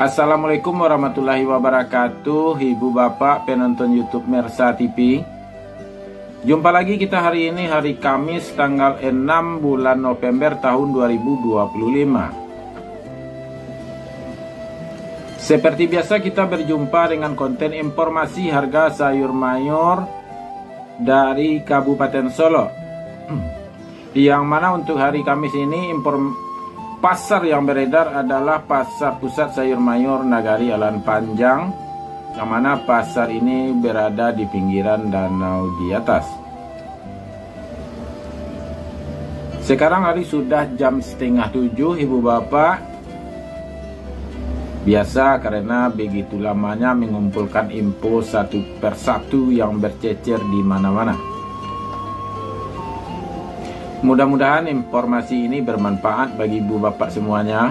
Assalamualaikum warahmatullahi wabarakatuh, Ibu Bapak penonton YouTube Mersa TV. Jumpa lagi kita hari ini, hari Kamis tanggal 6 bulan November tahun 2025. Seperti biasa kita berjumpa dengan konten informasi harga sayur mayur dari Kabupaten Solo. Yang mana untuk hari Kamis ini pasar yang beredar adalah pasar pusat sayur mayur Nagari Alan Panjang, yang mana pasar ini berada di pinggiran danau di atas. Sekarang hari sudah jam 6:30, Ibu Bapak. Biasa karena begitu lamanya mengumpulkan info satu persatu yang bercecer di mana-mana. Mudah-mudahan informasi ini bermanfaat bagi ibu bapak semuanya.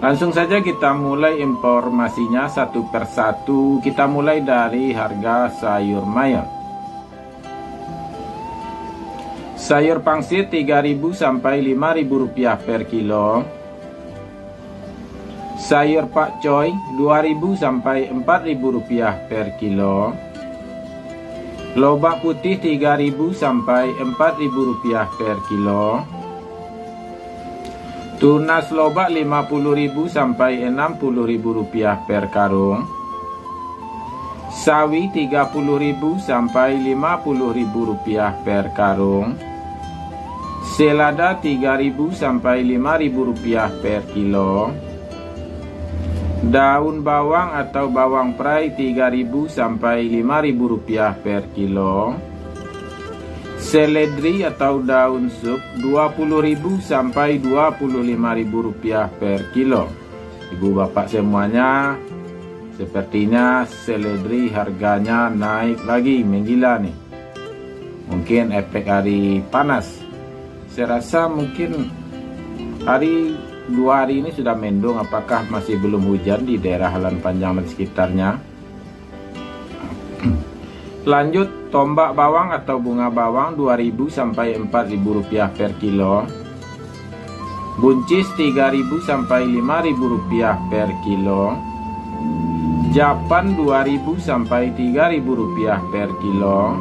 Langsung saja kita mulai informasinya satu persatu. Kita mulai dari harga sayur mayur. Sayur pangsit 3.000 sampai 5.000 rupiah per kilo. Sayur pakcoy 2.000 sampai 4.000 rupiah per kilo. Lobak putih 3.000 sampai 4.000 rupiah per kilo. Tunas lobak 50.000 sampai 60.000 rupiah per karung. Sawi 30.000 sampai 50.000 rupiah per karung. Selada 3.000 sampai 5.000 rupiah per kilo. Daun bawang atau bawang perai 3.000 sampai 5.000 rupiah per kilo. Seledri atau daun sup 20.000 sampai 25.000 rupiah per kilo. Ibu bapak semuanya, sepertinya seledri harganya naik lagi, menggila nih. Mungkin efek hari panas. Saya rasa mungkin dua hari ini sudah mendung. Apakah masih belum hujan di daerah Alan Panjang dan sekitarnya? Lanjut, tombak bawang atau bunga bawang 2.000 sampai 4.000 rupiah per kilo. Buncis 3.000 sampai 5.000 rupiah per kilo. Japan 2.000 sampai 3.000 rupiah per kilo.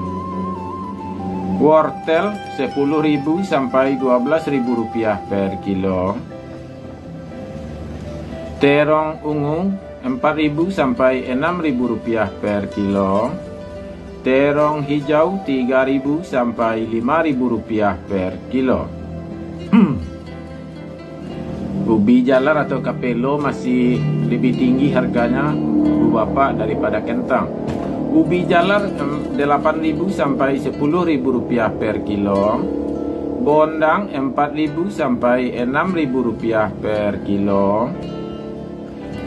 Wortel 10.000 sampai 12.000 rupiah per kilo. Terong ungu 4.000 sampai 6.000 rupiah per kilo. Terong hijau 3.000 sampai 5.000 rupiah per kilo. Ubi jalar atau kapelo masih lebih tinggi harganya, Bu Bapak, daripada kentang. Ubi jalar 8.000 sampai 10.000 rupiah per kilo. Bondang 4.000 sampai 6.000 rupiah per kilo.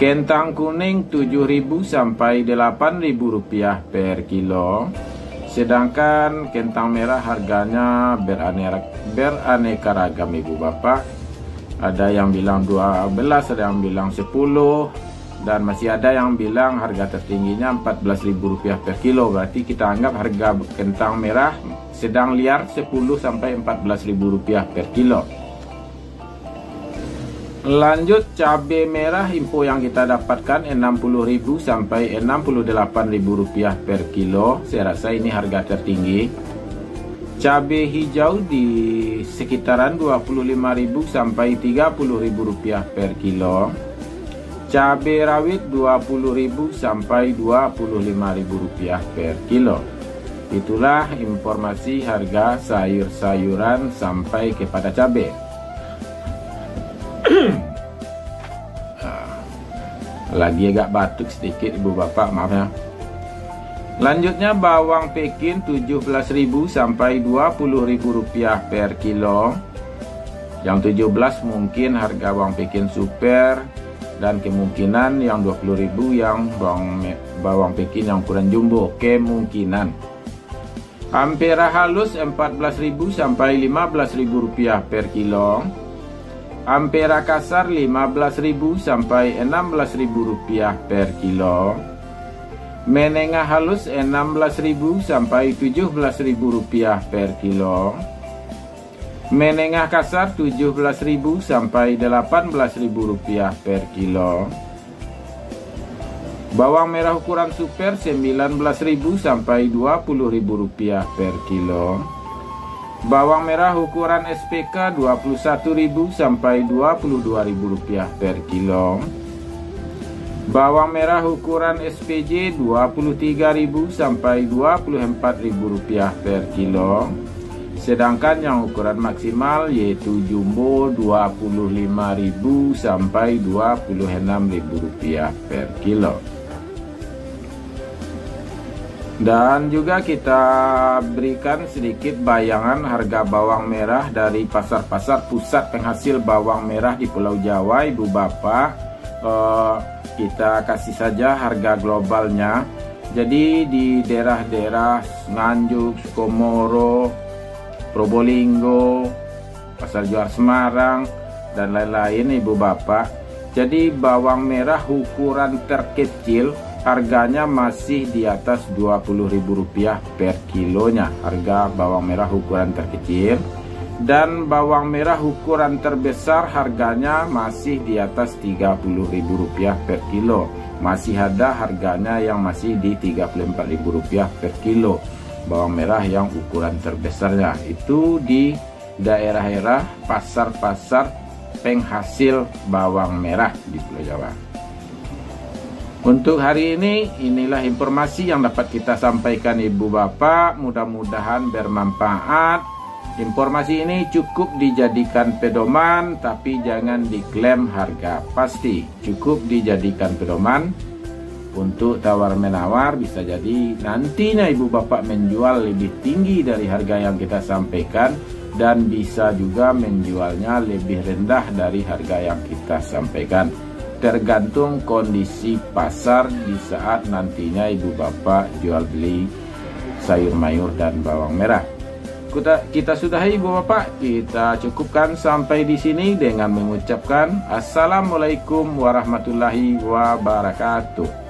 Kentang kuning 7.000 sampai 8.000 rupiah per kilo. Sedangkan kentang merah harganya beraneka ragam, Ibu Bapak. Ada yang bilang 12, ada yang bilang 10, dan masih ada yang bilang harga tertingginya 14.000 rupiah per kilo. Berarti kita anggap harga kentang merah sedang liar 10 sampai 14.000 rupiah per kilo. Lanjut, cabai merah info yang kita dapatkan 60.000 sampai 68.000 rupiah per kilo. Saya rasa ini harga tertinggi. Cabai hijau di sekitaran 25.000 sampai 30.000 rupiah per kilo. Cabai rawit 20.000 sampai 25.000 rupiah per kilo. Itulah informasi harga sayur-sayuran sampai kepada cabai. Lagi agak batuk sedikit, Ibu Bapak, maaf ya. Lanjutnya bawang Pekin 17.000 sampai 20.000 rupiah per kilo. Yang 17 mungkin harga bawang Pekin super, dan kemungkinan yang 20.000 yang bawang Pekin yang ukuran jumbo, kemungkinan. Ampera halus 14.000 sampai 15.000 rupiah per kilo. Ampera kasar 15.000 sampai 16.000 rupiah per kilo. Menengah halus 16.000 sampai 17.000 rupiah per kilo. Menengah kasar 17.000 sampai 18.000 rupiah per kilo. Bawang merah ukuran super 19.000 sampai 20.000 rupiah per kilo. Bawang merah ukuran SPK 21.000 sampai 22.000 rupiah per kilo. Bawang merah ukuran SPJ 23.000 sampai 24.000 rupiah per kilo. Sedangkan yang ukuran maksimal yaitu jumbo 25.000 sampai 26.000 rupiah per kilo. Dan juga kita berikan sedikit bayangan harga bawang merah dari pasar-pasar pusat penghasil bawang merah di Pulau Jawa, Ibu Bapak. Kita kasih saja harga globalnya. Jadi di daerah-daerah Nganjuk, Sukomoro, Probolinggo, Pasar Johar Semarang, dan lain-lain, Ibu Bapak. Jadi bawang merah ukuran terkecil harganya masih di atas Rp20.000 per kilonya, harga bawang merah ukuran terkecil. Dan bawang merah ukuran terbesar harganya masih di atas Rp30.000 per kilo. Masih ada harganya yang masih di Rp34.000 per kilo. Bawang merah yang ukuran terbesarnya itu di daerah-daerah pasar-pasar penghasil bawang merah di Pulau Jawa. Untuk hari ini, inilah informasi yang dapat kita sampaikan, Ibu Bapak. Mudah-mudahan bermanfaat. Informasi ini cukup dijadikan pedoman, tapi jangan diklaim harga pasti. Cukup dijadikan pedoman untuk tawar-menawar. Bisa jadi nantinya Ibu Bapak menjual lebih tinggi dari harga yang kita sampaikan, dan bisa juga menjualnya lebih rendah dari harga yang kita sampaikan. Tergantung kondisi pasar di saat nantinya Ibu Bapak jual beli sayur mayur dan bawang merah. Kita sudahi, Ibu Bapak. Kita cukupkan sampai di sini dengan mengucapkan Assalamualaikum warahmatullahi wabarakatuh.